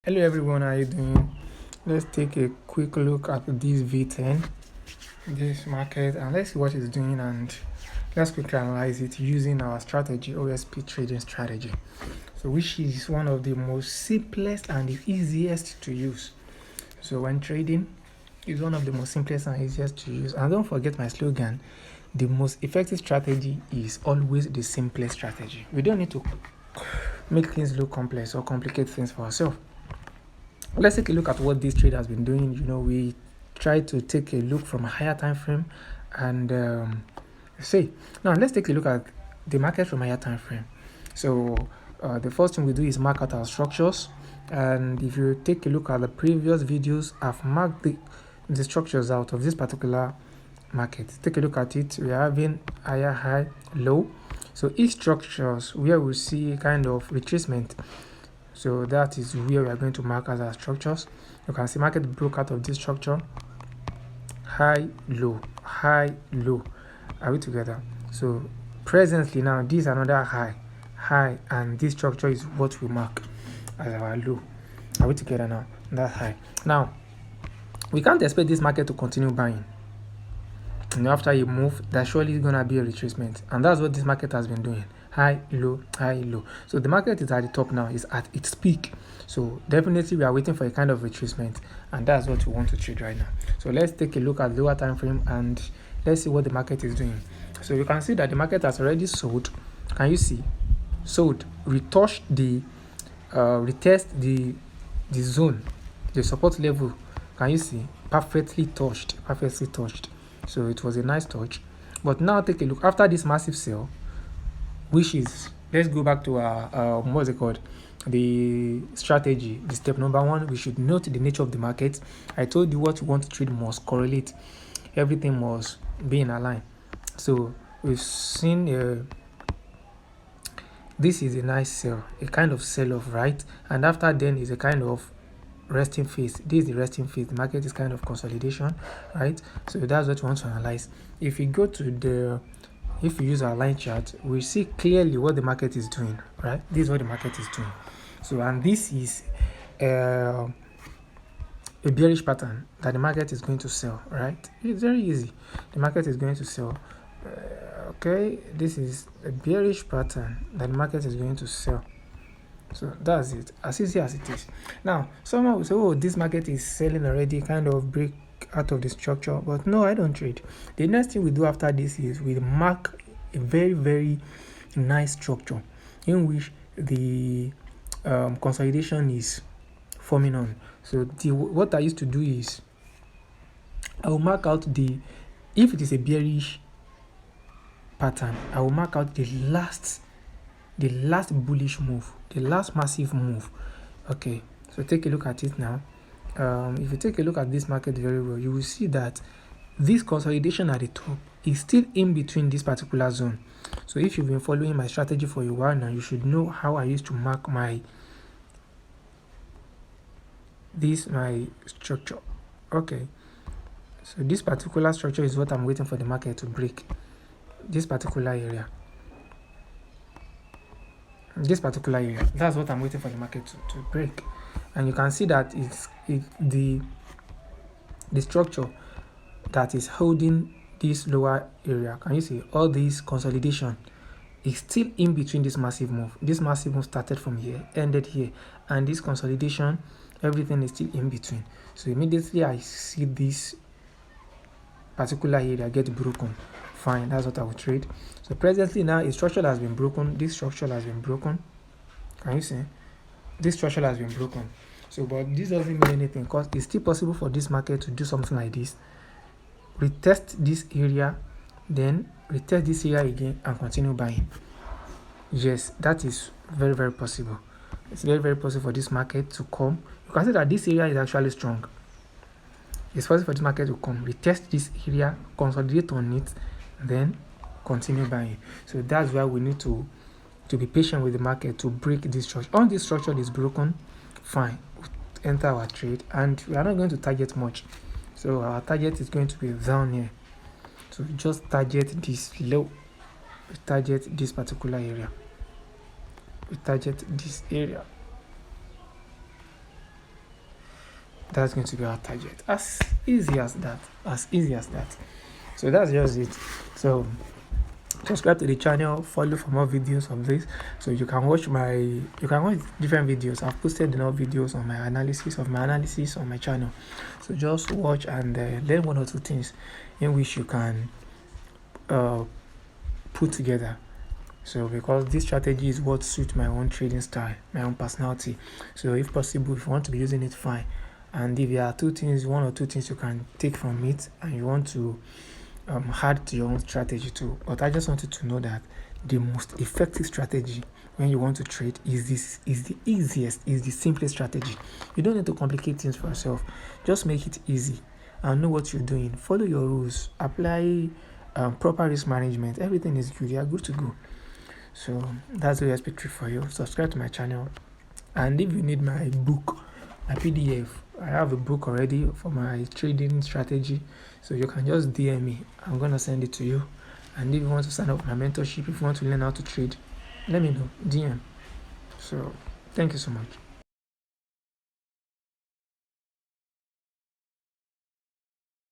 Hello everyone, how are you doing? Let's take a quick look at this V10, this market, and let's see what it's doing, and let's quickly analyze it using our strategy, OSP trading strategy. So which is one of the most simplest and the easiest to use. So when trading, it's one of the most simplest and easiest to use. And don't forget my slogan, the most effective strategy is always the simplest strategy. We don't need to make things look complex or complicate things for ourselves. Let's take a look at what this trade has been doing. We try to take a look from a higher time frame and now let's take a look at the market from a higher time frame. So the first thing we do is mark out our structures, and if you take a look at the previous videos, I've marked the structures out of this particular market. Take a look at it. We are having higher, high, low. So each structures where we see kind of retracement. So that is where we are going to mark as our structures. You can see market broke out of this structure. High, low, high, low. Are we together? So presently now, this is another high, high, and this structure is what we mark as our low. Are we together now? That's high. Now, we can't expect this market to continue buying. After you move, there's surely going to be a retracement, and that's what this market has been doing. High, low, high, low. So the market is at the top now, is at its peak. So definitely we are waiting for a kind of retracement, and that's what we want to trade right now. So let's take a look at lower time frame and let's see what the market is doing. So you can see that the market has already sold. Can you see? Sold, retouched retest the zone, the support level. Can you see? Perfectly touched. So it was a nice touch. But now take a look after this massive sell, which is, let's go back to our what's it called, the strategy. The step number one, we should note the nature of the market. I told you what you want to trade must correlate. Everything must be in a line. So we've seen this is a nice sell, a kind of sell off, right? And after then is a kind of resting phase. This is the resting phase. The market is kind of consolidation, right? So that's what we want to analyze. If we go to if we use our line chart, we see clearly what the market is doing, right? This is what the market is doing. So, and this is a bearish pattern that the market is going to sell, right? It's very easy. The market is going to sell. Okay, this is a bearish pattern that the market is going to sell. So that's it, as easy as it is. Now, someone will say, oh, this market is selling already, kind of break out of the structure. But no, I don't trade. The next thing we do after this is we mark a very, very nice structure in which the consolidation is forming on. So what I used to do is I will mark out if it is a bearish pattern, I will mark out the last bullish move, the last massive move. Okay, so take a look at it now. If you take a look at this market very well, you will see that this consolidation at the top is still in between this particular zone. So if you've been following my strategy for a while now, you should know how I used to mark my structure. Okay, so this particular structure is what I'm waiting for the market to break. This particular area, that's what I'm waiting for the market to break. And you can see that it's the structure that is holding this lower area. Can you see all this consolidation is still in between this massive move? This massive move started from here, ended here, and this consolidation, everything is still in between. So immediately I see this particular area get broken, fine, that's what I will trade. So presently now a structure has been broken. This structure has been broken. Can you see? This structure has been broken. So but this doesn't mean anything, because it's still possible for this market to do something like this, retest this area, then retest this area again and continue buying. Yes, that is very, very possible. It's very, very possible for this market to come. You can see that this area is actually strong. It's possible for this market to come, retest this area, consolidate on it, then continue buying. So that's why we need to be patient with the market to break this structure. On this structure is broken, fine, we'll enter our trade, and we are not going to target much. So our target is going to be down here. So just target this low, we target this particular area, we target this area. That's going to be our target. As easy as that. As easy as that. So that's just it. So subscribe to the channel, follow for more videos of this, so you can watch different videos. I've posted enough videos on my analysis on my channel, so just watch and learn one or two things in which you can put together. So because this strategy is what suits my own trading style, my own personality, so if possible, if you want to be using it, fine. And if there are one or two things you can take from it and you want to add to your own strategy too. But I just wanted to know that the most effective strategy when you want to trade is the easiest, is the simplest strategy. You don't need to complicate things for yourself. Just make it easy and know what you're doing. Follow your rules, apply proper risk management. Everything is good. You are good to go. So that's the OSP trick for you. Subscribe to my channel, and if you need my book, my PDF, I have a book already for my trading strategy, so you can just DM me. I'm gonna send it to you. And if you want to sign up for my mentorship, if you want to learn how to trade, let me know. DM. So thank you so much.